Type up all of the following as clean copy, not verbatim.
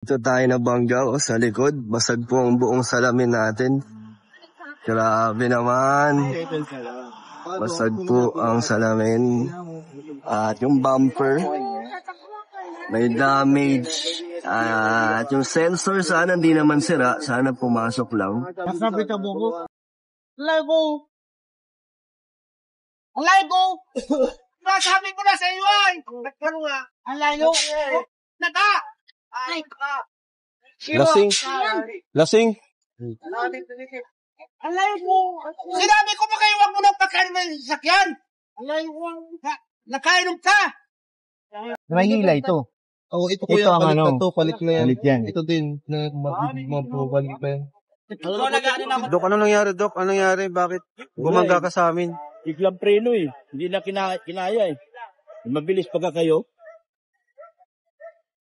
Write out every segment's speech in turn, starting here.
Dito tayo nabangga sa likod. Basag po ang buong salamin natin. Grabe naman. Basag po ang salamin. At yung bumper, may damage. At yung sensor sana hindi naman sira. Sana pumasok lang. Masabi ka buko. Alay ko! Alay ko! Masabi ko na sa iyo ay! Nagkano nga? Alay ko! Naka! Ay ka! Lasing. Lasing. Alay ko! Sinabi ko ba kayo wag mo nang pagkain ng sakyan? Alay ko! Nakainom ka! Mahila ito. Oh, ito kuya, Ito ang palit ano, na to, palit na yan. palit yan. Ito din, na mapapalit pa yan. Dok, ano nangyari, Dok? Ano nangyari? Bakit bumangga ka sa amin? Biglang preno eh. Hindi na kinaya eh. Mabilis pagka kayo.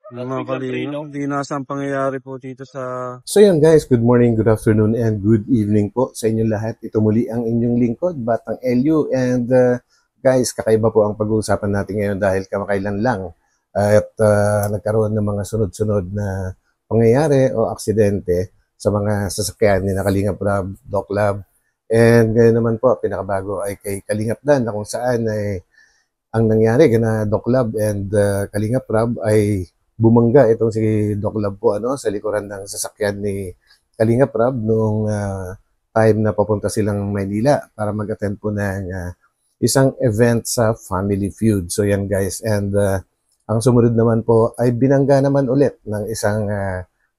Mga kalino, hindi nasa ang pangyayari po dito sa... So yun guys, good morning, good afternoon, and good evening po sa inyong lahat. Ito muli ang inyong lingkod, Batang Elio. And guys, kakaiba po ang pag-uusapan natin ngayon dahil kamakailan lang at nagkaroon ng mga sunod-sunod na pangyayari o aksidente sa mga sasakyan ni Kalingap Rab, Doc Lab. And ngayon naman po, pinakabago ay kay Kalingap Dan na kung saan ay ang nangyari na Doc Lab and Kalingap Rab ay bumangga itong si Doc Lab po sa likuran ng sasakyan ni Kalingap Rab noong time na papunta silang Maynila para mag-attend po ng isang event sa Family Feud. So yan guys, and ang sumunod naman po ay binangga naman ulit ng isang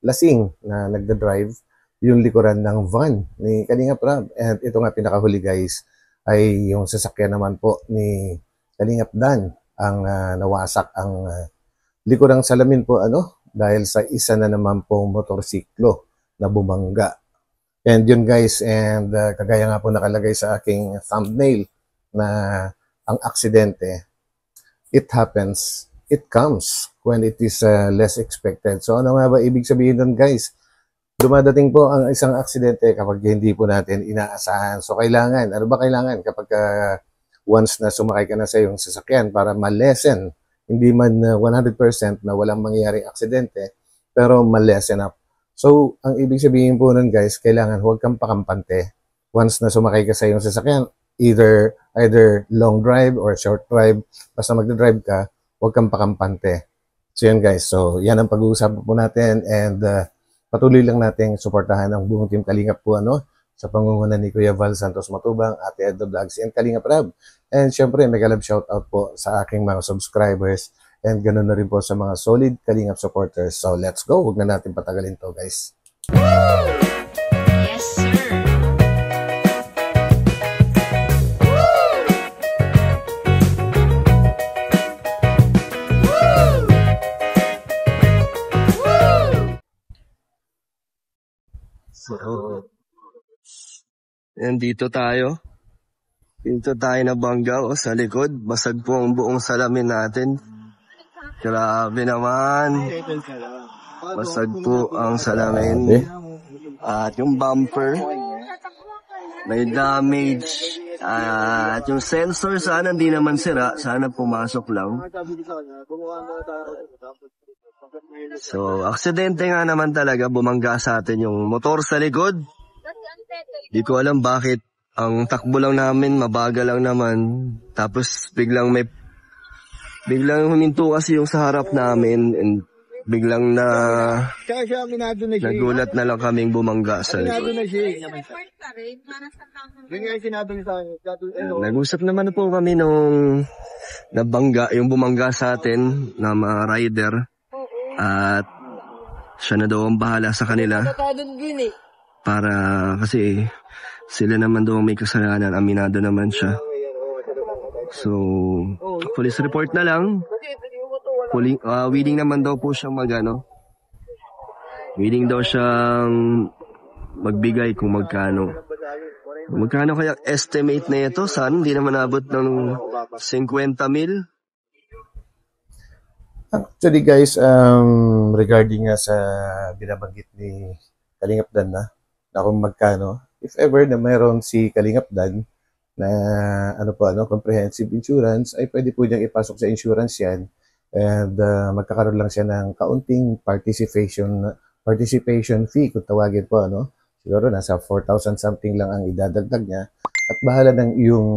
lasing na nagda-drive yung likuran ng van ni Kalingap Rab. And ito nga pinakahuli guys ay yung sasakyan naman po ni Kalingap Dan ang nawasak ang likurang salamin po dahil sa isa na naman pong motorsiklo na bumangga. And yun guys, and kagaya nga po nakalagay sa aking thumbnail na ang aksidente, it happens, it comes when it is less expected. So ano nga ba ibig sabihin nun guys? Dumadating po ang isang aksidente kapag hindi po natin inaasahan. So kailangan, ano ba kailangan kapag once na sumakay ka na sa iyong sasakyan para ma-lessen, hindi man 100% na walang mangyayaring aksidente, pero ma-lessen up. So ang ibig sabihin po nun guys, kailangan huwag kang pakampante. Once na sumakay ka sa iyong sasakyan, either long drive or short drive, basta magdadrive ka, huwag kang pakampante. So yan guys, so yan ang pag-uusapan po natin, and patuloy lang nating suportahan ang buong team Kalingap po sa pangunguna ni Kuya Val Santos Matubang, Ate Edo Vlogs, and Kalingap Rab. And syempre, mega love shoutout po sa aking mga subscribers, and ganoon na rin po sa mga solid Kalingap supporters. So let's go, huwag na natin patagalin to guys. Yes, sir. So, and dito tayo nabangga sa likod. Basag po ang buong salamin natin. Grabe naman. Basag po ang salamin. At yung bumper, may damage. At yung sensor sana hindi naman sira. Sana pumasok lang. So, aksidente nga naman talaga. Bumangga sa atin yung motor sa likod. Di ko alam bakit. Ang takbo lang namin, mabagal lang naman. Tapos biglang huminto kasi yung sa harap namin, and biglang nagulat na lang kaming bumangga sa likod. Nag-usap naman po kami nung yung bumangga sa atin na mga rider, at siya na daw ang bahala sa kanila para kasi sila naman daw may kasalanan, aminado naman siya. So, police report na lang. Willing naman daw po siyang willing daw siyang magbigay kung magkano. Magkano kaya estimate na ito? Saan? Hindi naman abot ng 50 mil? Actually guys, regarding nga sa binabanggit ni Kalingap Dan na kung magkano, if ever na mayroon si Kalingap Dan na comprehensive insurance, ay pwede po niyang ipasok sa insurance yan And magkakaroon lang siya ng kaunting participation fee kung tawagin po, ano. Siguro nasa 4,000 something lang ang idadagdag niya at bahala ng yung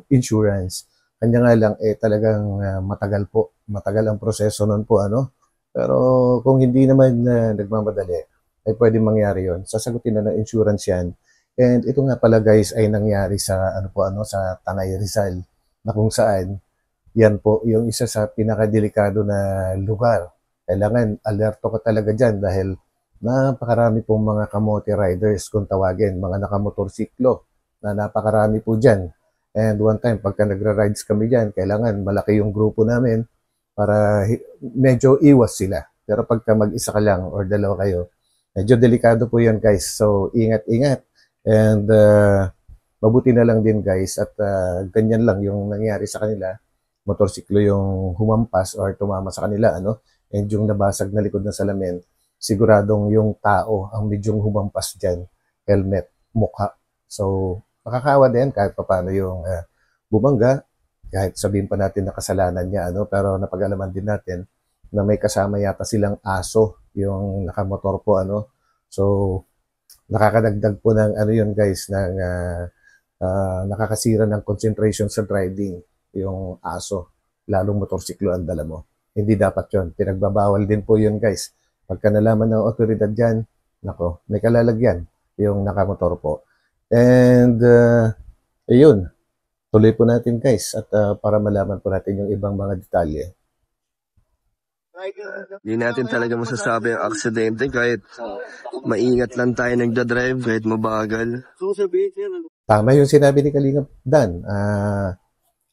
insurance. Kanya nga lang talagang matagal po. Matagal ang proseso nun po, ano. Pero kung hindi naman nagmamadali, ay pwede mangyari yon. Sasagutin na ng insurance yan. And ito nga pala guys ay nangyari sa sa Tanay Rizal na kung saan yan po yung isa sa pinakadelikado na lugar. Kailangan alerto ka talaga dyan dahil napakarami pong mga kamote riders kung tawagin, mga nakamotorsiklo na napakarami po dyan. And one time, pagka nagra-rides kami dyan, kailangan malaki yung grupo namin para medyo iwas sila. Pero pagka mag-isa ka lang or dalawa kayo, medyo delikado po yan guys. So, ingat-ingat. And mabuti na lang din guys at ganyan lang yung nangyari sa kanila. Motorsiklo yung humampas or tumama sa kanila, ano? And yung nabasag na likod ng salamin, siguradong yung tao ang medyong humampas dyan. Helmet, mukha. So, makakawa din kahit paano yung bumangga. Kahit sabihin pa natin na kasalanan niya, ano? Pero napag-alaman din natin na may kasama yata silang aso, yung nakamotor po, ano? So, nakakadagdag po ng ano yun guys, ng nakakasira ng concentration sa driving, yung aso, lalong motorsiklo ang dala mo. Hindi dapat yun. Pinagbabawal din po yun guys. Pagka nalaman ng otoridad dyan, nako, may kalalagyan yung nakamotor po. And, ayun, tuloy po natin guys at para malaman po natin yung ibang mga detalye. Hindi natin talaga masasabi ang aksidente kahit maingat lang tayo nagdadrive, kahit mabagal. Tama yung sinabi ni Kalingap Dan.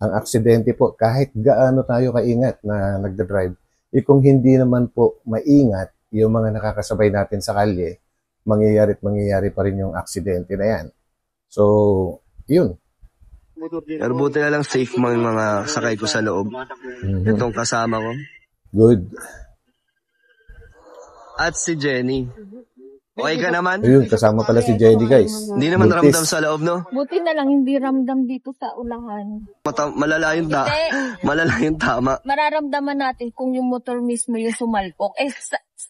Ang aksidente po, kahit gaano tayo kaingat na nagdadrive, kung hindi naman po maingat yung mga nakakasabay natin sa kalye, mangyayari pa rin yung aksidente na yan. So, yun. Pero buti na lang safe mga sakay ko sa loob. Itong kasama ko. Good. At si Jenny. Okay ka naman? Ayun, kasama pala si Jenny guys. Hindi naman ramdam sa loob, no? Buti na lang hindi ramdam dito sa unahan. Malala yung tama. Mararamdaman natin kung yung motor mismo yung sumalpok.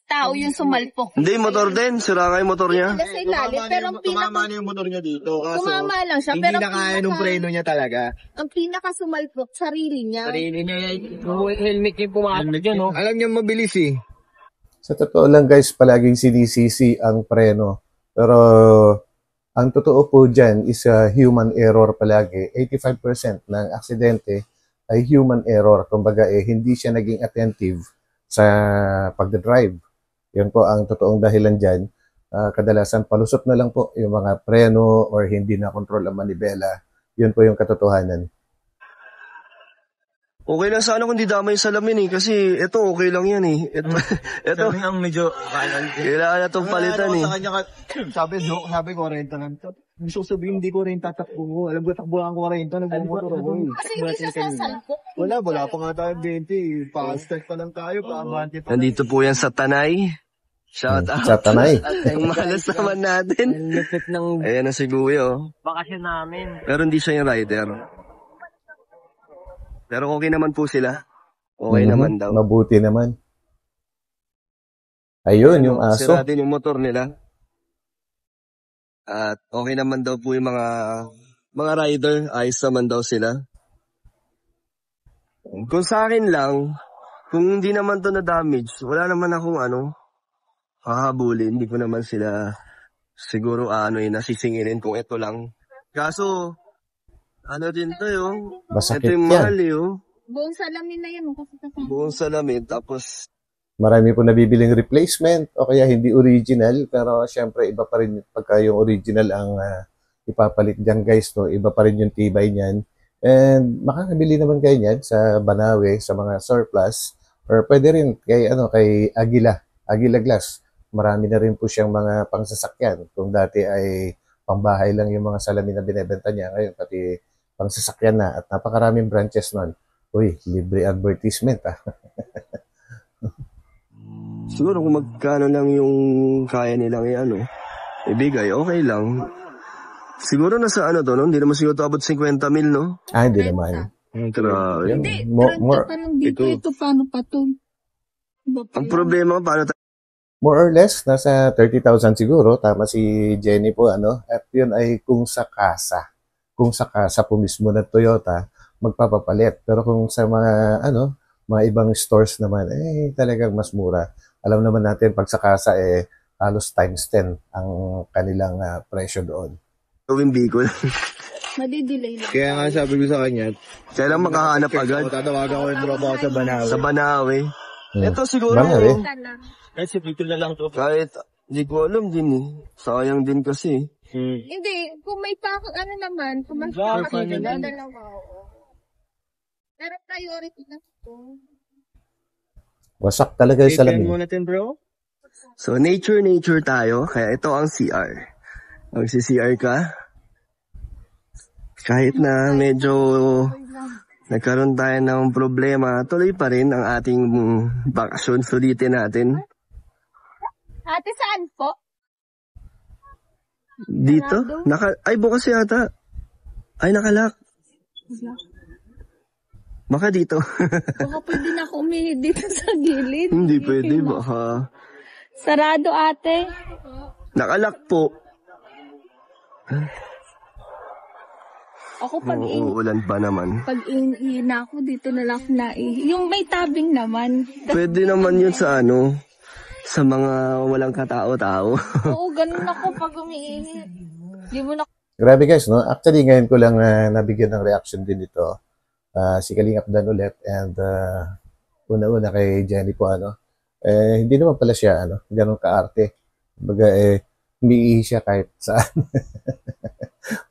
Tao yung sumalpok. Hindi, motor din. Sira nga yung motor niya. Sa ilalim, pero ang Tumama na yung motor niya dito. Kaso, tumama lang siya. hindi Pero na kaya nung preno niya talaga. ang pinaka-sumalpok, sarili niya. Sarili niya yung helmet yung pumasok dyan, no? Alam niya mabilis eh. Sa totoo lang guys, palaging sinisisi ang preno. Pero ang totoo po dyan is human error palagi. 85% ng aksidente ay human error. Kumbaga hindi siya naging attentive sa pagdadrive. Yun po ang totoong dahilan dyan. Kadalasan palusot na lang po yung mga preno or hindi na control ang manibela. Yun po yung katotohanan. Okay lang sana kung di damay yung salamin eh. Kasi ito okay lang yan eh. Ito ang medyo... kailangan na itong palitan eh. Sabi ko, 40 lang to. Gusto sabihin, hindi ko rin tatakbo ko. Alam ko, takbo ang 40, nagmumotor ako. Kasi hindi siya sasalpok. Wala pa nga tayo 20. Pa-start pa lang tayo, pa-abante pa. Nandito po yan sa Tanay. Shout out. Sa Tanay. Ang malas naman natin. Ayan na si Guyo. Bakasyon namin. Pero hindi siya yung rider. Pero okay naman po sila. Okay naman daw. Mabuti naman. Ayun, yung aso. Sira din yung motor nila. At okay naman daw po yung mga rider. Ayos naman daw sila. Kung sa akin lang, kung hindi naman to na damage, wala naman akong hahabulin. Hindi ko naman sila siguro nasisingilin kung ito lang. Kaso, din to yung. Masakit ito yung yan. mahal Buong salamin na yun. buong salamin. Tapos, Marami po nabibiling replacement o kaya hindi original. Pero syempre, iba pa rin pagka yung original ang ipapalit dyan guys. No? Iba pa rin yung tibay niyan. And makakabili naman kayo niyan sa Banawe, sa mga surplus. Or pwede rin kay Aguila Glass. Marami na rin po siyang mga pangsasakyan. Kung dati ay pambahay lang yung mga salamin na binebenta niya, ngayon pati pangsasakyan na at napakaraming branches nun. Uy, libre advertisement siguro kung magkano lang yung kaya nilang ibigay, okay lang. Siguro nasa no? Hindi naman siguro abot 50 mil, no? Hindi naman. Grabe. Yun. Hindi, More, tanong dito, ito paano pa to? Iba pa Ang yun. problema, paano more or less, nasa 30,000 siguro. Tama si Jenny po, ano? At yun ay kung sa kasa. Kung sa kasa po mismo ng Toyota, magpapapalit. Pero kung sa mga, mga ibang stores naman, talagang mas mura. Alam naman natin, pag sa kasa, halos times 10 ang kanilang presyo doon. gawin Bicol? Madidelay lang. Kaya nga sabi ko sa kanya, Kailan makahanap agad? tatawagan ko yung tropa ko sa Banawe. Sa Banawe. Ito siguro, Banawe? Kahit si Victor na lang to. kahit hindi ko alam din eh. Sayang din kasi. Hindi, kung may ano naman, kung may Driver pakakita naman. na dalawa, oo. Pero priority na ito. Wasak talaga yung Tignan salamin. mo natin, bro. So, nature tayo. Kaya ito ang CR. Magsi-CR ka. Kahit na medyo nagkaroon tayo ng problema, tuloy pa rin ang ating bakasyon. Sulitin natin. Ate, saan po? Dito? Ay, bukas yata. Ay, nakalak. Baka dito. Baka pwede na ako umihi dito sa gilid. Hindi pwede. Baka Sarado, ate. nakalak po. Ako pag Uulan pa naman. pag ina ako, dito na lang ako Yung may tabing naman. Pwede naman yun sa sa mga walang katao-tao. Oo, ganun ako pag umiihi. Di mo na Grabe guys, no? Actually, ngayon ko lang nabigyan ng reaction din ito. Si Kalingap Dan ulit and una-una kay Jenny po, hindi naman pala siya, ganun kaarte. Kumbaga, umiihi siya kahit saan.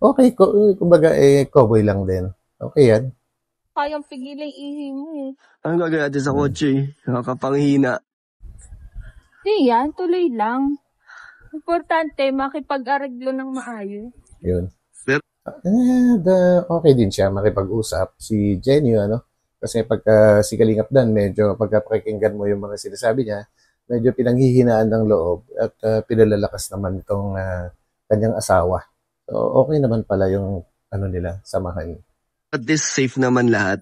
Okay, kumbaga, cowboy lang din. Okay yan. kayang pigilan ihi mo. Anong gagawin natin sa kotse? Nakakapanghina. Di yan, tuloy lang. Importante, makipag-araglo ng maayos. Yun. Pero- And okay din siya makipag-usap. Si Jenny, kasi pagka si Kalingap Dan, medyo pagka pakikinggan mo yung mga sinasabi niya, medyo pinanghihinaan ng loob at pinalalakas naman itong kanyang asawa. So, okay naman pala yung nila, samahan. At least safe naman lahat.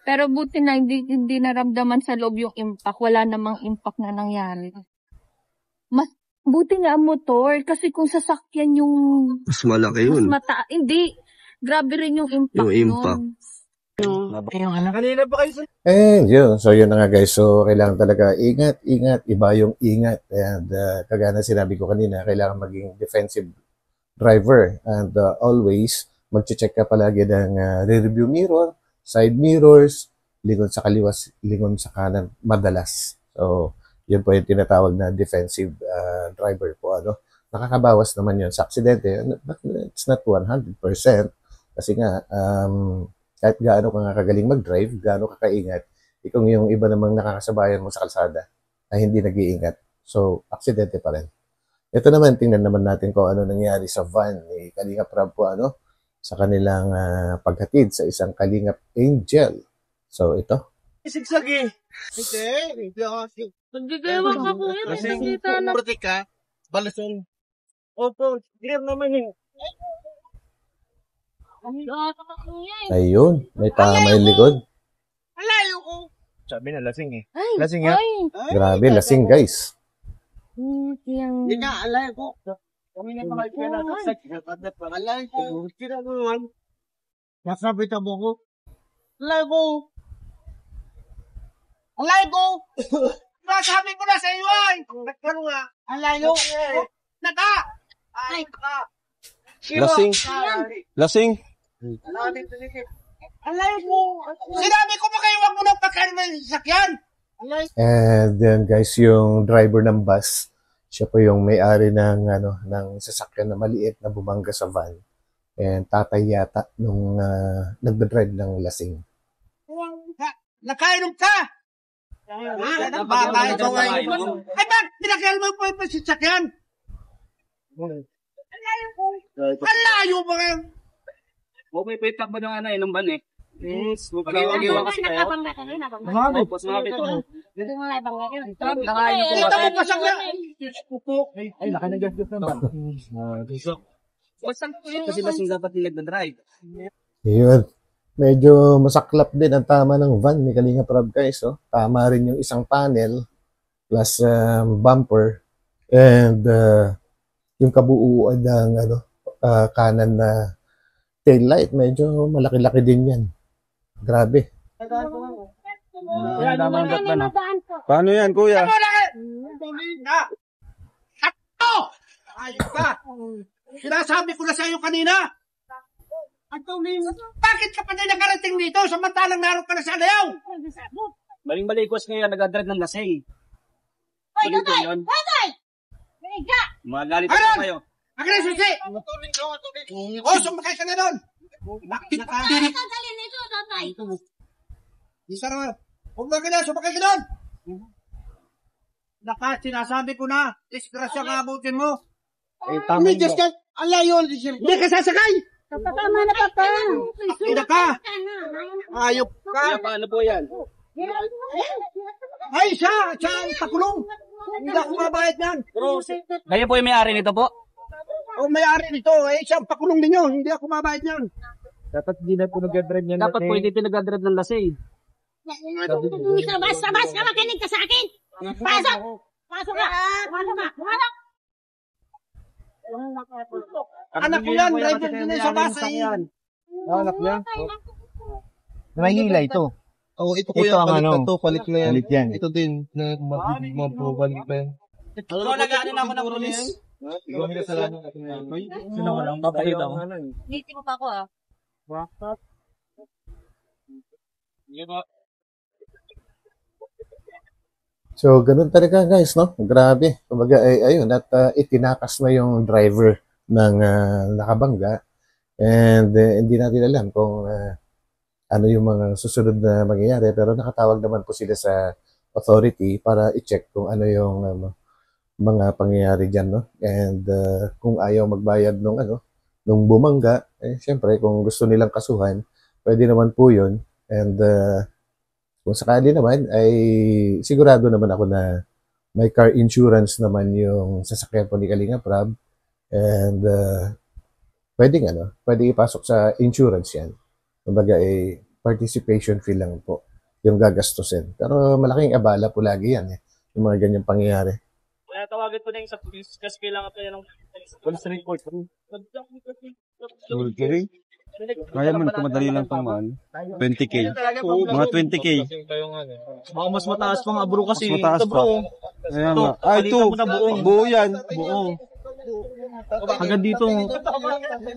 Pero buti na hindi naramdaman sa loob yung impact. Wala namang impact na nangyari. Mas buti nga ang motor kasi kung sasakyan yung Mas malaki yun. hindi. Grabe rin yung impact. Yung impact. Kanina pa kayo And yun, so yun na nga guys. So kailangan talaga ingat, iba yung ingat. And kagaya na sinabi ko kanina, kailangan maging defensive driver. And always, mag-check ka palagi ng rear-view mirror, side mirrors, lingon sa kaliwa, lingon sa kanan, madalas. So, yun po yung tinatawag na defensive driver po. Nakakabawas naman yun sa aksidente. But it's not 100%. Kasi nga, kahit gaano ka nga kagaling mag-drive, gaano ka kaingat, kung yung iba namang nakakasabayan mo sa kalsada ay hindi nag-iingat. So, aksidente pa rin. Ito naman, tingnan naman natin kung ano nangyari sa van ni Kalingap Rab po, sa kanilang paghatid sa isang Kalingap Angel. So, ito. Sigsag eh. Hindi ako. Nagdidewa ka po yun. Nakita na. Protek ka. Balason. Opo, clear naman yun. Ayun, may tama yung likod. Alayo ko. Sabi na, lasing eh. Ay, Lasing nga. ay. Grabe, lasing guys. Hindi nga, alayo ko. Kami na mga kailan sa sakit. Alayo ko. Kira mo naman. Masabit mo ko. Alayo ko. Alayo ko. Masabi ko na sa iyo ay. Nagkaroon nga. Alayo. Naka. Ay, ka. Lasing. Lasing. Alayo ko. Sinabi ko ba kayo wag mo nang pagkaroon ng sasakyan? Alayo. And then guys, yung driver ng bus, siya po yung may-ari ng sasakyan na maliit na bumangga sa van. And tatay yata nung nagdadrive ng lasing. Nakainom ka! Ay, ba't pinakailan mo po yung sasakyan? Alayo ba kayo? Huwag may pitak ba ng ng ban eh? Mag-iwan kasi kayo. Tapos mga pito. Kita mo pa sakyan. Ay, laki na gas naman. Kasi lasing dapat nila nag-drive. Yun. Medyo masaklap din ang tama ng van ni Kalinga Prab guys. Oh. Tama rin yung isang panel plus bumper and yung kabuuan ng kanan na tail light. Medyo malaki-laki din yan. Grabe. Paano yan, kuya? Ayos ka! Sinasabi ko na sa iyo kanina! Bakit ka pa na nakarating dito samantalang naroon ka na sa Alayaw? Maling-mali ko ngayon, nag-drive ng lasing. Hoy, Gagay! Gagay! Magalit ko kayo. Akin na susi! O, sumakay ka na doon! Isa naman. Huwag mo ka na, sumakay ka doon! Sinasabi ko na, disgrasya nga abutin mo. Hindi, disgrasya. Ang layo, hindi ka sasakay! Tama na, Papa. Ina ka! Ayop ka! Paano po yan? Ay, siya ang pakulong! Hindi ako mabayad yan! Kayo po yung may-ari nito po? O may-ari nito, siya ang pakulong ninyo, hindi ako mabayad yan! Dapat hindi na po nag-drive niya. Dapat po hindi pinag-drive ng lasing. Sabas ka, makinig ka sa akin. Pasok! Pasok ka! Pasok ka! Pasok! Anak ko yan, driver din sa basa yan. Anak niya? Mahila ito. Oo, ito Ito ang ano. palit na yan. Palit yan. Ito din, na mapupalit pa yan. Ikaw nag-ano na ako ng pulis. Ikaw ang kasalanan natin yan. Sino ko lang, papakita ko. Niti mo pa ako ah. So, ganun talaga guys, no? Grabe. Kumbaga, ayun, at itinakas na yung driver ng nakabangga and hindi natin alam kung ano yung mga susunod na mangyayari pero nakatawag naman po sila sa authority para i-check kung ano yung mga pangyayari dyan, no? And kung ayaw magbayad nung bumangga, syempre, kung gusto nilang kasuhan, pwede naman po yun. And kung sakali naman, ay sigurado naman ako na may car insurance naman yung sasakyan po ni Kalinga Prab. And pwede ipasok sa insurance yan. Kumbaga, participation fee lang po yung gagastusin. Pero malaking abala po lagi yan, yung mga ganyang pangyayari. Kaya tawagin ko na yung sa police kasi kailangan pa yan ng police report. Okay. Kaya man, kumadali lang itong 20K. Mga 20K. Baka mas mataas pang abro kasi. Mas mataas pa. Ayan nga. Ay, ito. Buo yan. Buo. Hanggang dito.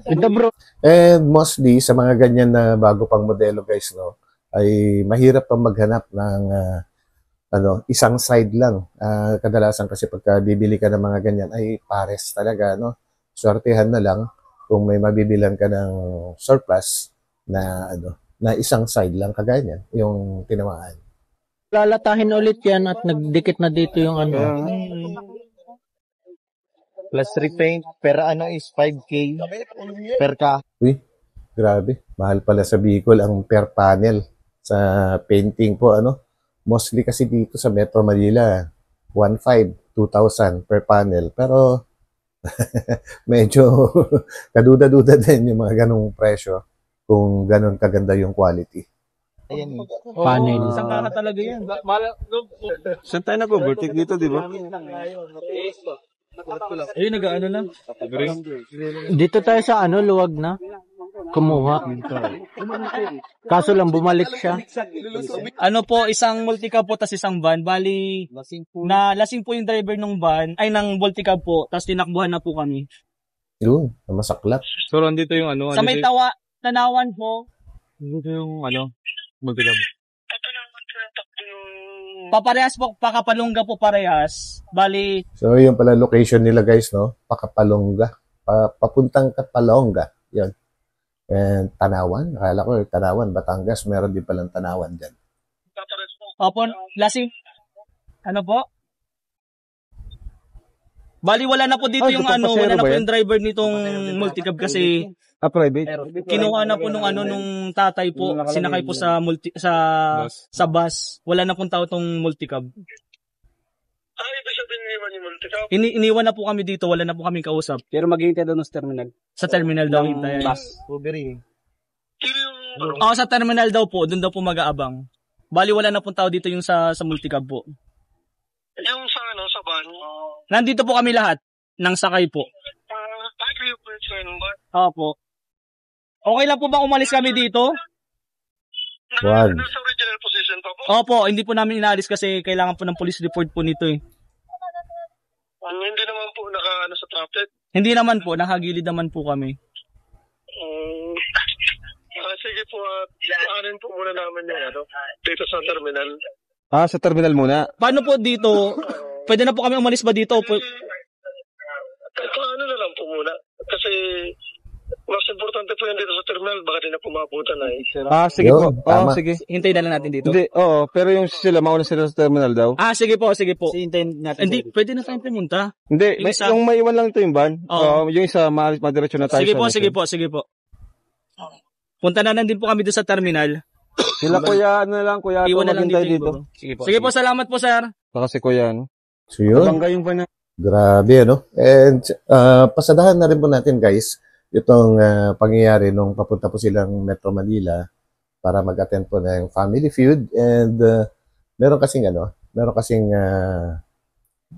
Ito bro. And mostly, sa mga ganyan na bago pang modelo guys, no, ay mahirap pang maghanap ng isang side lang. Kadalasan kasi pagka bibili ka ng mga ganyan, ay pares talaga, no? Swertehan na lang kung may mabibilan ka ng surplus na na isang side lang kagaya niyan, yung tinamaan. Lalatahin ulit yan at nagdikit na dito yung Plus repaint per is 5K per ka. Uy, grabe. Mahal pala sa Bicol ang per panel sa painting po, Mostly kasi dito sa Metro Manila, 1,500, 2,000 per panel. Pero medyo kaduda-duda din yung mga ganong presyo kung ganon kaganda yung quality. Panel. Isang kara talaga yan. Saan tayo nag-overtake dito, di ba? Ayun, nag-ano lang. Dito tayo sa luwag na. Kumuha. Kaso lang bumalik siya. Ano po, isang multicab po, tas isang van. Bali, lasing po yung driver ng van, ay ng multicab po, tas tinakbuhan na po kami. Yun, masaklap. So, nandito yung Sa may tanawan po, Dito yung multicab. paparehas po, pakapalungga po parehas. Bali, So, yun pala location nila guys, no? Pakapalongga. Papuntang Kapalongga. Yun. And Tanawan. Akala ko, Tanawan, Batangas. Meron din palang Tanawan dyan. opo, lasing, ano po? Bali, wala na po dito yung wala na po yung driver nitong multicab kasi Private. kinuha na po nung tatay po, sinakay po sa bus. Wala na pong tao tong multicab. Ibig sabihin iniwan yung multicab? Iniwan na po kami dito, wala na po kaming kausap. Pero maghihintay daw sa terminal. Sa terminal daw hintayan. Sino yung Oo, sa terminal daw po, doon daw po mag-aabang. Bali wala na pong tao dito yung sa multicab po. Yung sa sa van. Nandito po kami lahat, nang sakay po. Kayo po yung van? Opo. Okay lang po bang umalis kami dito? Wag. Nasa original position pa po? Opo, hindi po namin inaalis kasi kailangan po ng police report po nito eh. Hindi naman po sa traffic? Hindi naman po, nakagilid naman po kami. Sige po, aanin po muna namin yung dito sa terminal. Sa terminal muna. Paano po dito? Pwede na po kami umalis ba dito? Ano na lang po muna. Kasi mas importante po yan dito sa terminal. Baka di na pumabutan na eh. Sige Yun, po. tama. Sige. Hintayin na lang natin dito. Hindi, pero yung sila, mauna sila sa terminal daw. Sige po, sige po. Hintayin natin. Hindi, pwede na tayong pumunta. Hindi, Yung isa- yung maiwan lang ito yung van. Oo. Yung isa, madiretso na tayo. Sige po, sa sige po, sige po. Punta na din po kami doon sa terminal. Sila kuya, kuya, Iwan na lang maghintay dito. dito. Sige po, salamat po, sir. Saka si kuya, So yun, Bangga yung van na. grabe ano. And pasadahan na rin po natin guys itong pangyayari nung papunta po silang Metro Manila para mag-attend po ng Family Feud. And meron kasing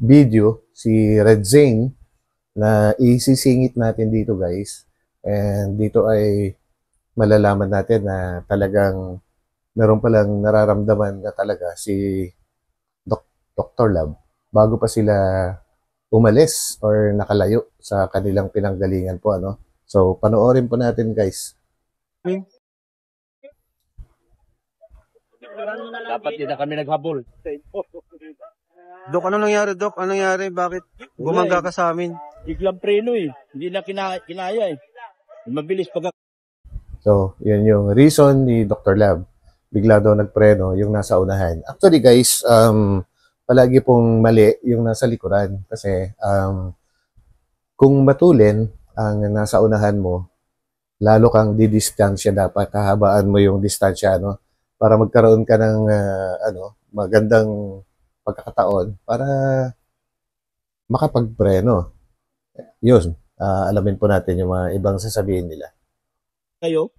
video si Red Zane na isisingit natin dito guys. And dito ay malalaman natin na talagang meron palang nararamdaman na talaga si Dr. Love bago pa sila umalis or nakalayo sa kanilang pinanggalingan po ano. So panoorin po natin guys. Dapat din na kami naghabol. Dok, ano nangyari, Dok? Ano nangyari? Bakit gumangga ka sa amin? Biglang preno eh. Hindi na kinaya eh. Mabilis pag So yun yung reason ni Dr. Love. Bigla daw nagpreno yung nasa unahan. Actually guys, palagi pong mali yung nasa likuran kasi kung matulin ang nasa unahan mo, lalo kang didistansya dapat, kahabaan mo yung distansya no para magkaroon ka ng magandang pagkakataon para makapagpreno. Yun, alamin po natin yung mga ibang sasabihin nila. kayo.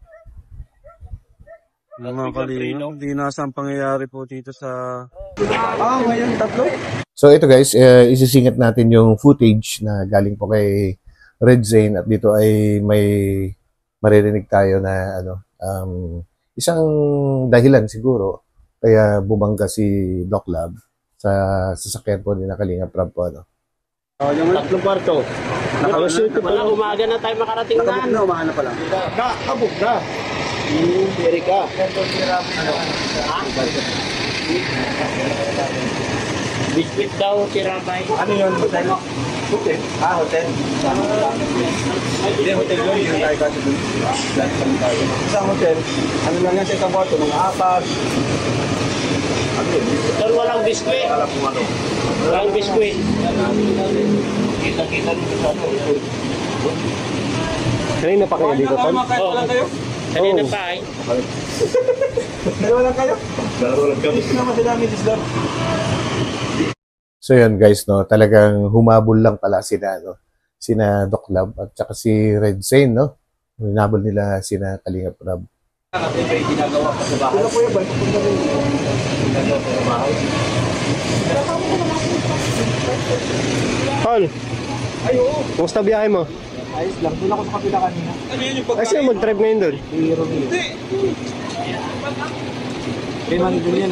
Mga kalino, hindi nasa ang pangyayari po dito sa... Ngayon tatlo. So ito guys, isisingit natin yung footage na galing po kay Red Zane at dito ay may maririnig tayo na isang dahilan siguro kaya bumangga si Doc Lab sa sasakyan po ni Kalinga Prab po ano. Yung tatlong kwarto. Wala, umaga na tayo makarating na. Umaga na pala. Abog na. Erika. Biscuit daw, tirabay. Ano yun? Hotel? Hotel? Hotel. Hindi, hotel yun. Yung tayo kasi dun. Sa hotel, ano lang yan sa isang kwarto? Mga apat. Pero walang biscuit. Walang biscuit. Kita-kita dito sa hotel. Kanina pa kayo dito, Tol? Oo. Kanina pa ay. Dalawa lang kayo? Dalawa lang kami. Gusto naman sila namin isla. So yun guys, no, talagang humabol lang pala sina Doc Lab at saka si Red Zane, no? Hinabol nila sina Kalinga Prab. Kasi may ginagawa pa sa bahay. Ano po yung bike? Tol, kumusta biyahe mo? Ayos lang. Doon ako sa kapila kanina. Ay, sino mag-drive ngayon doon? Hindi. Kaya man doon yan.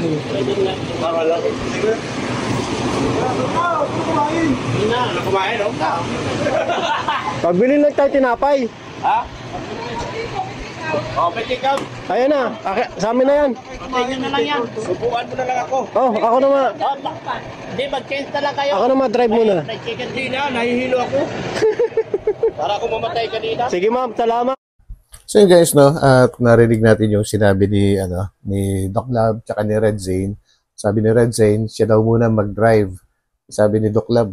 Parala. Kumain, no? Pabili lang tayo tinapay. Ha? Oh, pwede ka. Ayan na, sa amin na yan. Tingnan na lang yan. Subukan mo na lang ako. Oh, ako naman. Hindi, mag-change na lang kayo. Ako naman, drive muna. Hindi na, nahihilo ako. Para ako mamatay kanina. Sige ma'am, salamat. So yun guys, no, at narinig natin yung sinabi ni Doc Lab tsaka ni Red Zane. Sabi ni Red Zane, siya daw muna mag-drive. Sabi ni Doc Lab,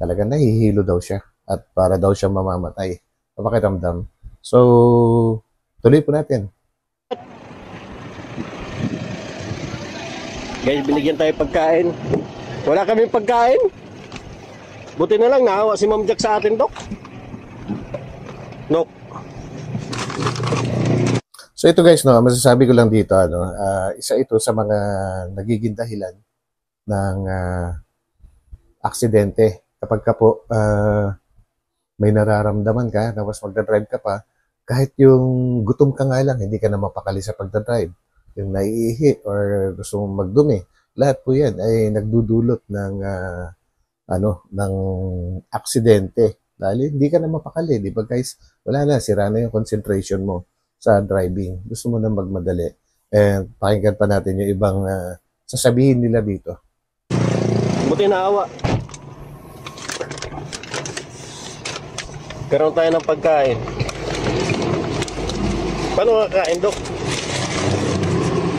talagang nahihilo daw siya at para daw siya mamamatay. Papakiramdam. So, tuloy po natin. Guys, binigyan tayo pagkain. Wala kaming pagkain. Buti na lang, naawa si Ma'am Jack sa atin, Dok. Nok. So ito guys, no, masasabi ko lang dito, isa ito sa mga nagiging dahilan ng aksidente. Kapag ka po may nararamdaman ka, tapos magdadrive ka pa, kahit yung gutom ka nga lang, hindi ka na mapakali sa pagdadrive. Yung naiihi or gusto mong magdumi, lahat po yan ay nagdudulot ng ng aksidente. Dahil hindi ka na mapakali, di ba guys? Wala na, sira na yung concentration mo sa driving. Gusto mo na magmadali. And pakinggan pa natin yung ibang sasabihin nila dito. Buti naawa. Karoon tayo ng pagkain. Paano kakain, Dok?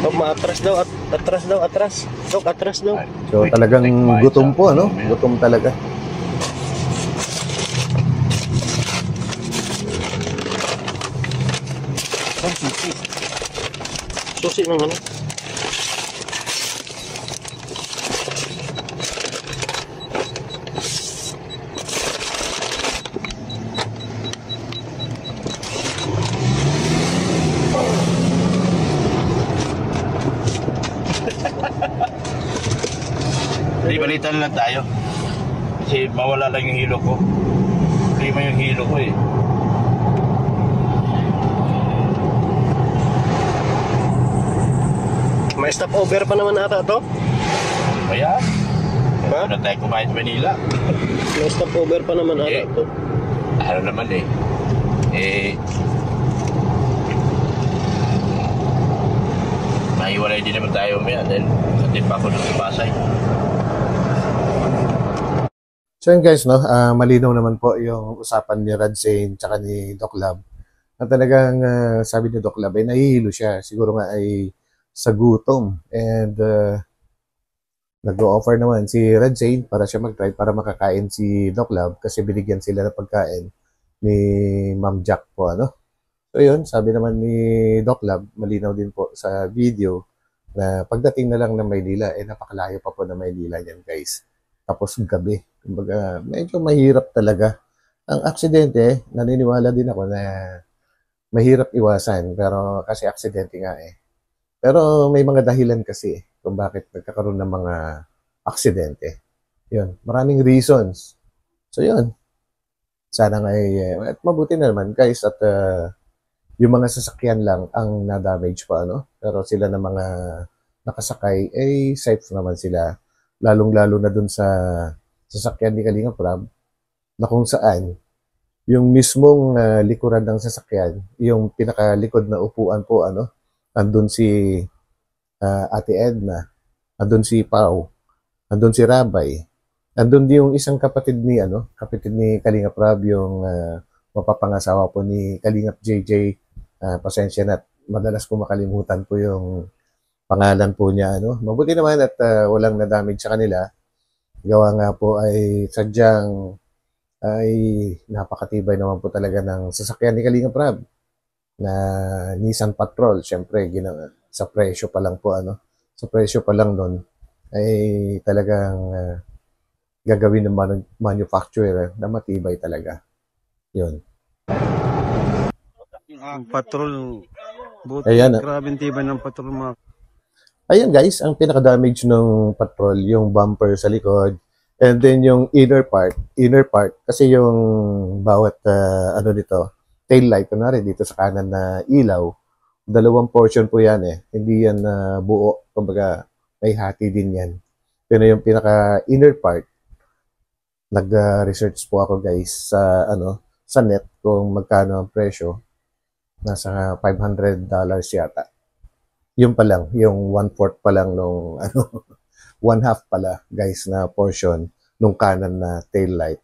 Dok, maatras daw. Atras daw, atras. Dok, atras daw. So talagang gutom po, ano? Gutom talaga. Susi ng ano? Di balitan lang tayo. Kasi mawala lang yung hilo ko. Lima yung hilo ko eh. May stopover pa naman ata to? Kaya? Ha? Ano tayo kumain sa Manila? May stopover pa naman ata to. Ano naman eh. Mahiwalay din naman tayo maya dahil natin pa ako ng Pasay. So yun guys, no, malinaw naman po yung usapan ni Radzane tsaka ni Doc Lab. At talagang sabi ni Doc Lab ay nahihilo siya. Siguro nga ay sa gutom. And nag-o-offer naman si Radzane para siya mag-try para makakain si Doc Lab kasi binigyan sila ng pagkain ni Ma'am Jack po, ano. So yun, sabi naman ni Doc Lab, malinaw din po sa video na pagdating na lang ng Maynila, napakalayo pa po ng Maynila yan guys. Tapos gabi. Kumbaga, medyo mahirap talaga. Ang aksidente, naniniwala din ako na mahirap iwasan, pero kasi aksidente nga eh. Pero may mga dahilan kasi kung bakit nagkakaroon ng mga aksidente. Yun, maraming reasons. So yun, sana nga at mabuti na naman guys at yung mga sasakyan lang ang na-damage pa, ano? Pero sila na mga nakasakay, safe naman sila. Lalong-lalo na dun sa sasakyan ni Kalinga Prab na kung saan yung mismong likuran ng sasakyan, yung pinakalikod na upuan po, ano, andun si Ate Edna, andun si Pau, andun si Rabay, andun yung isang kapatid ni Kalinga Prab, yung mapapangasawa po ni Kalingap JJ. Pasensya na, madalas ko makalimutan po yung pangalan po niya, ano. Mabuti naman at walang na-damage sa kanila. Gawa nga po ay sadyang ay napakatibay naman po talaga ng sasakyan ni Kalinga Prab na Nissan Patrol. Siyempre, sa presyo pa lang po, ano. Sa presyo pa lang nun ay talagang gagawin ng manufacturer na matibay talaga. Yun. Ang patrol, buti, Ayan, grabe tibay ng patrol mga. Ayan guys, ang pinaka-damage ng patrol, yung bumper sa likod, and then yung inner part, kasi yung bawat, tail light, kunwari dito sa kanan na ilaw, dalawang portion po yan eh, hindi yan buo, kumbaga may hati din yan. Pero yung pinaka-inner part, nag-research po ako guys sa net kung magkano ang presyo, nasa $500 yata. Yun pa lang, yung 1/4 pa lang nung 1/2 pala guys na portion nung kanan na tail light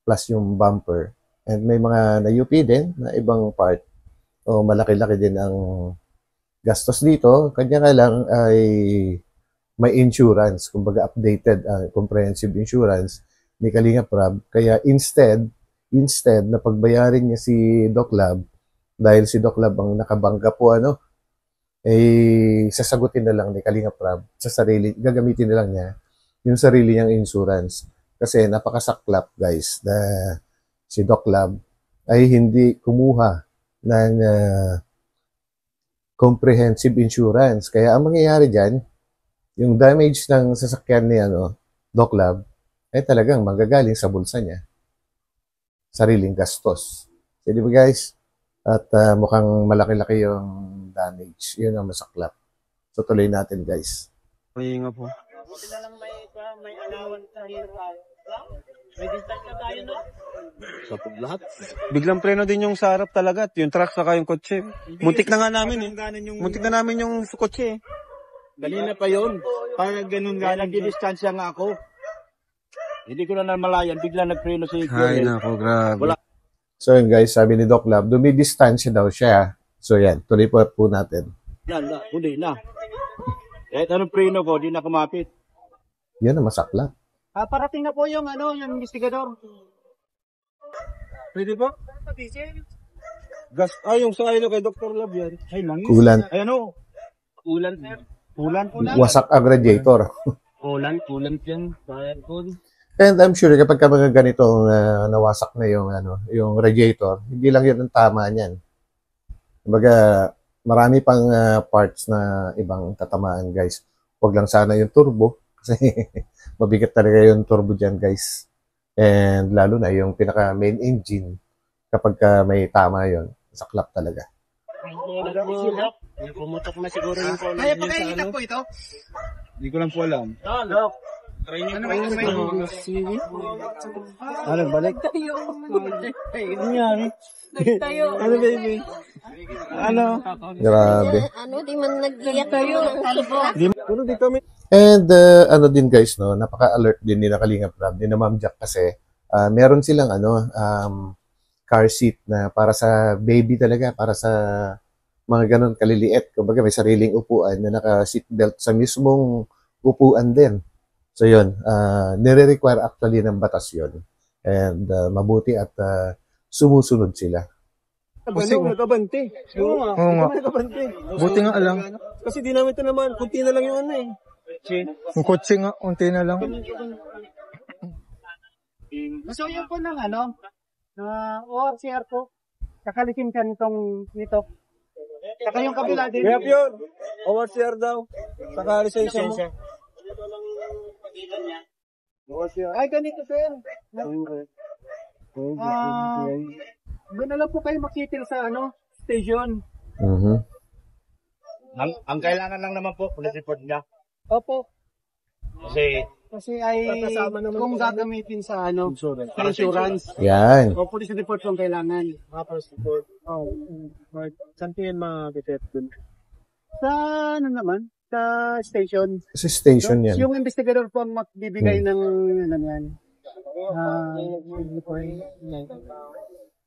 plus yung bumper, and may mga na-UP din na ibang part o malaki-laki din ang gastos dito. Kanya nga lang ay may insurance, kumbaga updated comprehensive insurance ni Kalinga Prab, kaya instead na pagbayarin niya si Doc Lab, dahil si Doc Lab ang nakabangga po, sasagutin na lang ni Kalinga Prab sa sarili, gagamitin na lang niya yung sarili niyang insurance. Kasi napakasaklap guys na si Doc Lab ay hindi kumuha ng comprehensive insurance. Kaya ang mangyayari dyan, yung damage ng sasakyan ni Doc Lab, ay talagang manggagaling sa bulsa niya. Sariling gastos. So, di ba guys? At mukhang malaki-laki yung damage. Yun ang masaklap. So, tuloy natin guys. Ay nga po. Buti na lang may alawan tayo. May distance na tayo, no? Sa lahat. Biglang preno din yung sa harap talaga at yung truck saka yung kotse. Muntik na nga namin Muntik na namin yung kotse Kanina pa yun. Parang ganun nga, nag-distansya nga ako. Hindi ko na namalayan, bigla nagpreno si Ay nako, grabe. So yun guys, sabi ni Doc Lab, dumidistansya daw siya. So yan, tuloy po natin. Yan na, huli na. Kahit anong preno ko, di na kumapit. Yan ang masaklap. Parating na po yung yung investigador. Pwede ba? Gas, yung sa kay Dr. Lab yan. Ay, langis. Kulan. Ay, Kulan, sir. Kulan. Wasak ang radiator. Kulan yan. And I'm sure kapag mga ganitong nawasak na yung radiator, hindi lang yun ang tama niyan. Kumbaga, marami pang parts na ibang tatamaan, guys. Huwag lang sana yung turbo kasi mabigat talaga yung turbo dyan, guys. And lalo na yung pinaka main engine kapag may tama yon, saklap talaga. Pumutok na siguro yung phone. Kaya pa kayo itak po ito? Hindi ko lang po alam. Look. Balik? Ano baby? Grabe. Di man nag-iyak tayo ng kalbo. And din guys, napaka-alert din ni Kalingap Rab, ni Ma'am Jack kasi meron silang car seat na para sa baby talaga, para sa mga ganun kaliliit. Kumbaga may sariling upuan na naka-seatbelt sa mismong upuan din. So yun, nire-require actually ng batas yun. And mabuti at sumusunod sila. Kasi nakabante. Oo nga. Nakabante. Buti nga alam. Kasi di namin ito naman, kunti na lang yung Yung kotse nga, kunti na lang. So yun po ng ORCR po. Kakalikin ka nito. Saka yung kabila din. Kaya yun. ORCR daw. Saka lisensya mo. Ay, ganito sir. Doon na lang po kayo makitil sa station. Mhm. Ang kailangan lang naman po, police report niya. Opo. Kasi ay kung gagamitin sa insurance. Yan. O police report yung kailangan. Police report. Saan tingin makakitip dun? Sa naman? Sa station. Sa station yan. Yung investigador po ang magbibigay ng yan.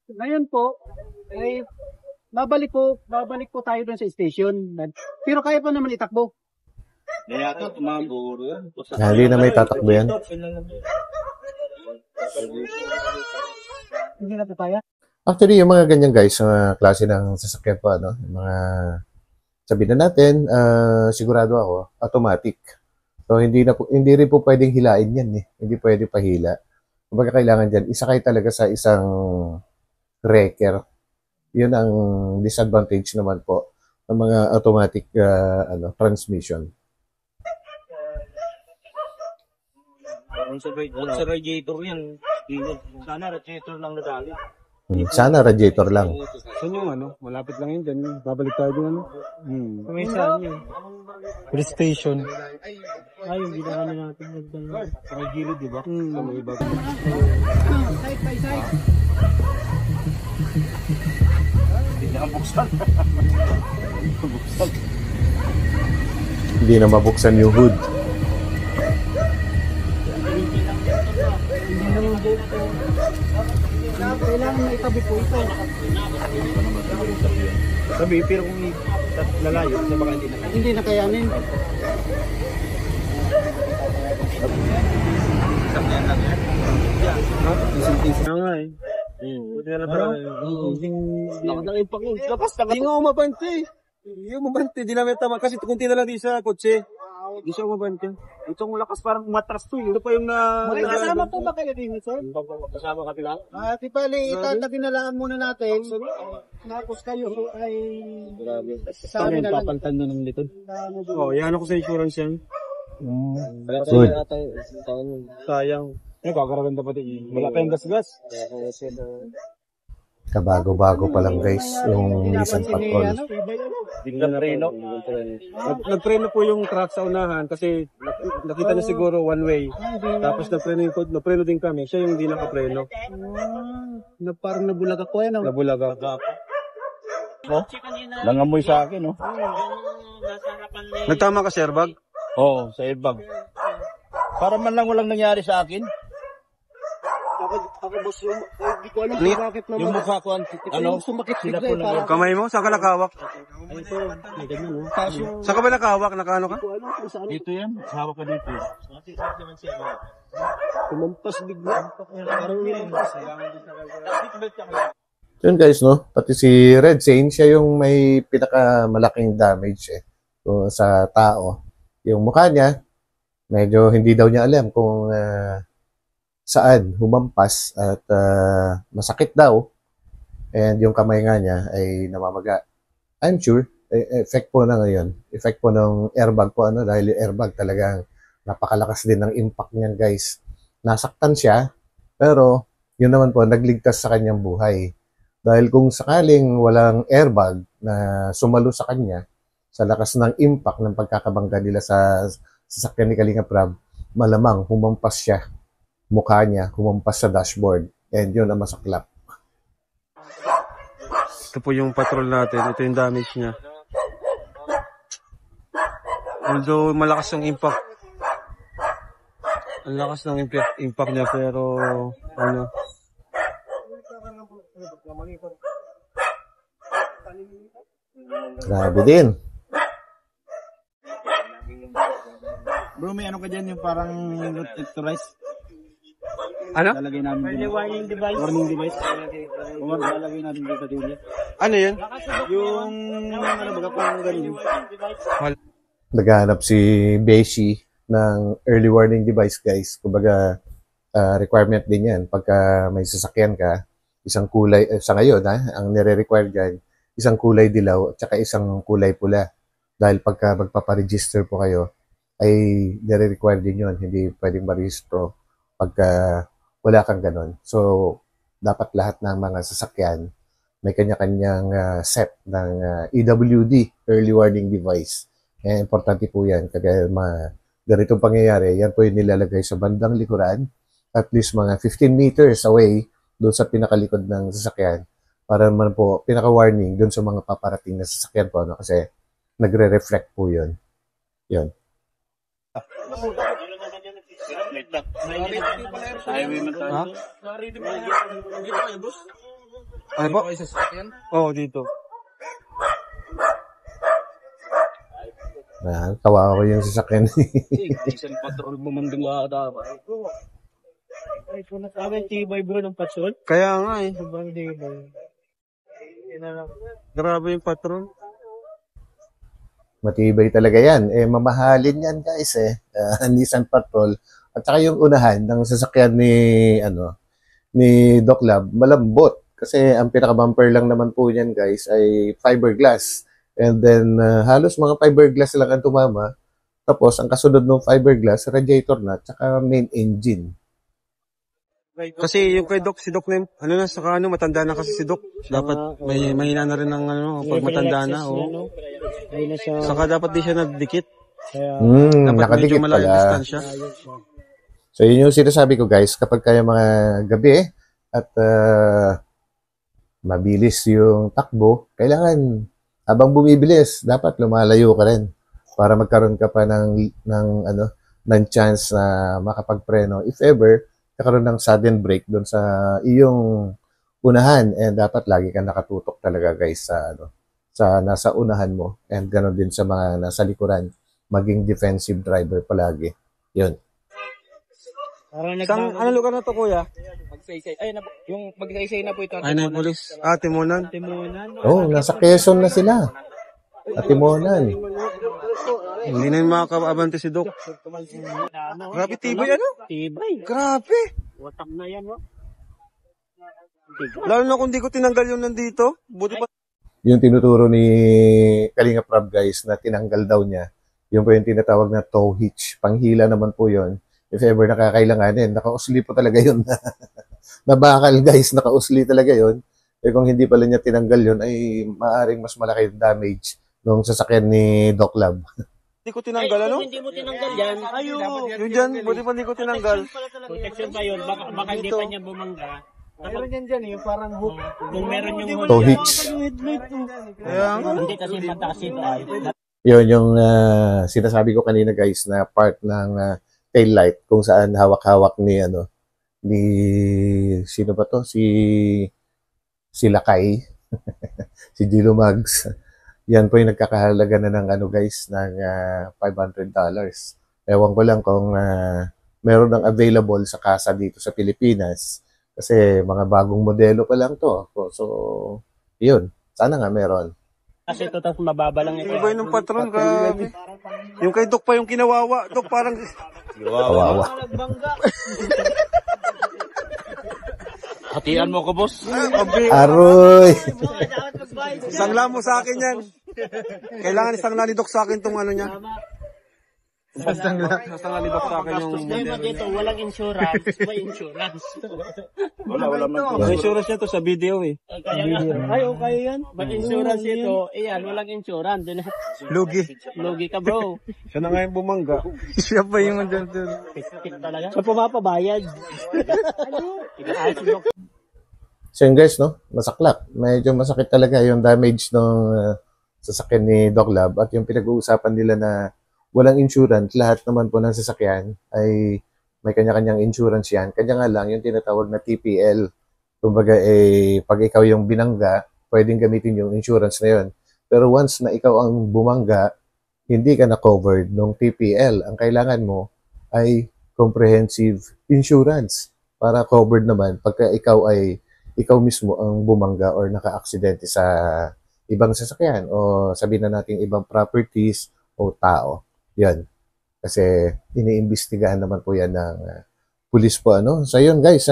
Ngayon po, ay babalik po tayo doon sa station. Pero kaya pa naman itakbo. Yata, tumamburo yan. Hindi na may tatakbo yan. Hindi na papaya. Actually, yung mga ganyan guys, mga klase ng sasakyan po, yung mga sabihin na natin, sigurado ako, automatic. So, hindi rin po pwedeng hilain yan Hindi pwede pahila. Kumbaga kailangan dyan, isakay talaga sa isang wrecker. Yun ang disadvantage naman po ng mga automatic transmission. Sa radiator yan. Sana radiator lang nadali. Sana radiator lang. Saan yung malapit lang yun dyan. Babalik tayo dun May saan yun? Police station. Ay, yung ginawa natin. Sa may gilid, di ba? Sa may iba. Side by side. Hindi na buksan. Hindi na mabuksan yung hood. Kailangan na itabi po ito. Sabi, pero kung lalayo, baka Hindi na kayanin. Buti na lang pala. Nakadang-impact yun. Lapas na. Hindi nga umabante. Yung umabante, di namin tama. Kasi kunti na lang din sa kotse. Hindi siya umabante. Itong lakas parang matras to. Ito pa yung na... Kasama po ba kayo din, sir? Kasama ka pila? Di bali, itataginalaan muna natin. Tapos kayo ay... Sa amin na lang. Papalitan doon ng litod. Yan ako sa insurance yan. Good. Sayang. Gagaragan dapat eh. Wala pa yung gas-gas. Kabago-bago pa lang guys, yung Nissan Patrol. Nagpreno. Nagpreno po yung truck sa unahan kasi nakita na siguro one way. Tapos nagpreno din kami. Siya yung hindi nakapreno. Parang nabulag ako yan. Nabulaga. Langamoy sa akin, no? Nagtama ka, Sairbag? Oo, sa airbag. Para man lang walang nangyari sa akin. Ako boss, hindi ko alam kung bakit naman. Yung mukha ko, sumakit sila bigla po eh. Parang Kamay mo? Saan ka nakahawak? Saan ka ba nakahawak? Nakaano ka? dito yan. Hawak ka dito. kumampas bigla. Parang lumampas. Yun guys, no? Pati si Red Zane, siya yung may pinakamalaking damage sa tao. Yung mukha niya, medyo hindi daw niya alam kung saan humampas at masakit daw. And yung kamay nga niya ay namamaga. I'm sure, effect po na ngayon. Effect po ng airbag po, dahil yung airbag talagang napakalakas din ng impact niyan guys. Nasaktan siya, pero yun naman po, nagligtas sa kanyang buhay. Dahil kung sakaling walang airbag na sumalo sa kanya, sa lakas ng impact ng pagkakabangga nila sa sasakyan ni Kalinga Prab, malamang humampas siya. Mukha niya humampas sa dashboard. And yun ang masaklap. Ito po yung patrol natin. Ito yung damage niya. Although malakas yung impact. Ang lakas ng impact niya pero Grabe din. Bro, may ano ka dyan yung parang detectorize? Ano? Lalagay namin warning device. Warning device. Lalagay natin dito din. Ano yun? Yung baga kung ganun. Naghahanap si Beshi ng early warning device guys. Kumbaga, requirement din yan. Pagka may sasakyan ka, isang kulay, sa ngayon ang nire-require dyan, isang kulay dilaw at saka isang kulay pula. Dahil pagka magpaparegister po kayo, ay nire-require din yun. Hindi pwedeng marehistro pagka wala kang ganun. So, dapat lahat ng mga sasakyan may kanya-kanyang set ng EWD, Early Warning Device. Importante po yan. Kaya ganitong pangyayari, yan po yung nilalagay sa bandang likuran, at least mga 15 meters away doon sa pinakalikod ng sasakyan para naman po pinaka-warning doon sa mga paparating na sasakyan po. Kasi nagre-reflect po yun. Yun. Ano po? Oo, dito. Kawawa ko yung sasakyan. Isang patrol bumandong dapat. Ay, kung nasabi, tibay bro ng patrol. Kaya nga eh. Sobrang tibay. Grabe yung patrol. Matibay talaga yan. Mamahalin yan guys Nissan Patrol. At saka yung unahan ng sasakyan ni Doc Lab, malambot. Kasi ang pinaka-bumper lang naman po yan guys ay fiberglass. And then halos mga fiberglass lang ang tumama. Tapos ang kasunod ng fiberglass, radiator na, at saka main engine. Kasi yung kay Doc, si Doc na yun, matanda na kasi si Doc. Dapat may mahina na rin ng pag matanda na. Saka dapat di siya nagdikit. Dapat Nakadikit medyo malayo pala. distansya. So yun yung sinasabi ko guys, kapag kaya mga gabi at mabilis yung takbo, kailangan habang bumibilis, dapat lumalayo ka rin para magkaroon ka pa ng chance na makapagpreno. If ever, kakaroon ng sudden break doon sa iyong unahan, and dapat lagi kang nakatutok talaga guys sa nasa unahan mo, and ganoon din sa mga nasa likuran, maging defensive driver palagi. Yun. Ano lugar na to, kuya? Magsaysay. Yung magsaysay na po ito. Ay, na yung polis. Timonan. Timonan. Nasa Quezon na sila. at timonan. Hindi na yung makakaabante si Doc. Grabe, tibay ano? Tibay. Grabe. Watak na yan, no? Lalo na kung di ko tinanggal yung nandito. Buti pa. Yung tinuturo ni Kalinga Prab guys na tinanggal daw niya, yung po yung tinatawag na toe hitch. Panghila naman po yon. If ever nakakailanganin, nakausli po talaga yun. Nabakal guys, nakausli talaga yon. Eh kung hindi pala niya tinanggal yun, ay maaring mas malaki yung damage nung sasakyan ni Doc Lab. Hindi ko tinanggal, ano? Kung hindi mo tinanggal yan, Yung dyan, buti pa hindi ko tinanggal. protection pa yun, baka hindi pa niya bumangga. Meron yan dyan, yung parang hook. Kung meron yung Toe hitch. hindi kasi mataas ito ay. Yun yung sinasabi ko kanina guys na part ng tail light kung saan hawak-hawak ni ni sino ba to? Si Lakay. Si Gilo Mags. Yan po yung nagkakahalaga na ng guys ng $500. Ewan ko lang kung meron ng available sa kasa dito sa Pilipinas kasi mga bagong modelo pa lang to. So yun. Sana nga meron. Kasi ito tapos mababa lang ito. Iba yung patron, grabe. Yung kay Doc pa yung kinawawa. Doc parang... Kawawa. Hatian mo ko, boss. Aroy! Isangla mo sa akin yan. Kailangan isangla ni Doc sa akin tong niya. Isangla ni Doc sa akin yung Problema dito, walang insurance. May insurance. Wala. May insurance niya to sa video eh. Ay, okay yan. May insurance ito. Ayan, walang insurance. Lugi ka, bro. Siya na nga yung bumangga. Siya pa yung dyan. Piskit talaga. Sa pumapabayad. So yun guys, no? Masaklap. Medyo masakit talaga yung damage ng sasakyan ni Doc Lab at yung pinag-uusapan nila na walang insurance. Lahat naman po ng sasakyan ay may kanya-kanyang insurance yan. Kanya nga lang yung tinatawag na TPL. Kumbaga, pag ikaw yung binangga, pwedeng gamitin yung insurance na yun. Pero once na ikaw ang bumangga, hindi ka na covered ng TPL. Ang kailangan mo ay comprehensive insurance para covered naman pagka ikaw mismo ang bumangga or naka-aksidente sa ibang sasakyan o sabihin na natin ibang properties o tao. Yan. Kasi iniimbestigahan naman po yan ng pulis po. So yun guys,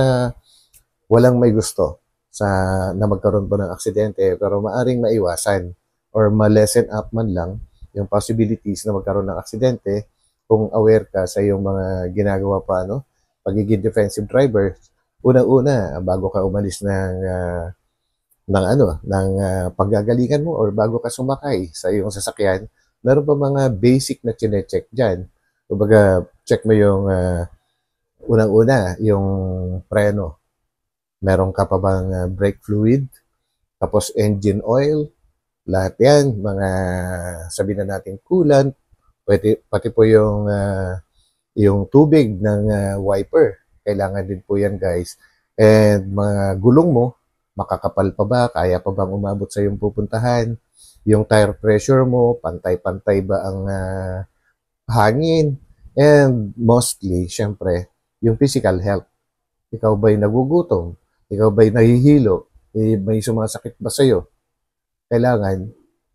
walang may gusto na magkaroon po ng aksidente pero maaring maiwasan or ma-lessen up man lang yung possibilities na magkaroon ng aksidente kung aware ka sa iyong mga ginagawa pa, pagiging defensive driver. Una-una, bago ka umalis ng paggagalingan mo or bago ka sumakay sa iyong sasakyan, meron pa mga basic na chine-check dyan. Kumbaga, check mo yung unang-una, yung preno. Meron ka pa bang brake fluid? Tapos engine oil. Lahat yan, mga sabihin na natin coolant. Pati po yung tubig ng wiper. Kailangan din po yan guys. And mga gulong mo, makakapal pa ba? Kaya pa bang umabot sa iyong pupuntahan? Yung tire pressure mo, pantay-pantay ba ang hangin? And mostly, syempre, yung physical health. Ikaw ba'y nagugutom? Ikaw ba'y nahihilo? May sumasakit ba sa'yo? Kailangan,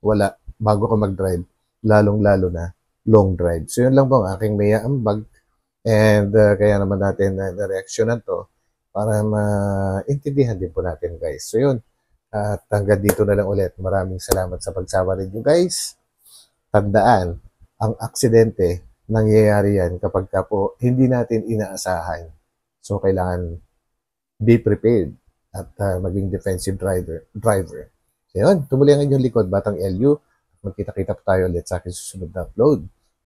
wala, bago ka mag-drive. Lalong-lalo na, long drive. So, yun lang po ang aking may ambag. And kaya naman natin na-reaksyonan to para maintindihan din po natin guys. So, yun. At hanggang dito na lang ulit. Maraming salamat sa pagsama ninyo guys. Tandaan, ang aksidente, nangyayari yan kapag po hindi natin inaasahan. So, kailangan be prepared at maging defensive driver. So, yun. Tumuli ang inyong likod, Batang LU. Magkita-kita po tayo ulit sa aking susunod na upload.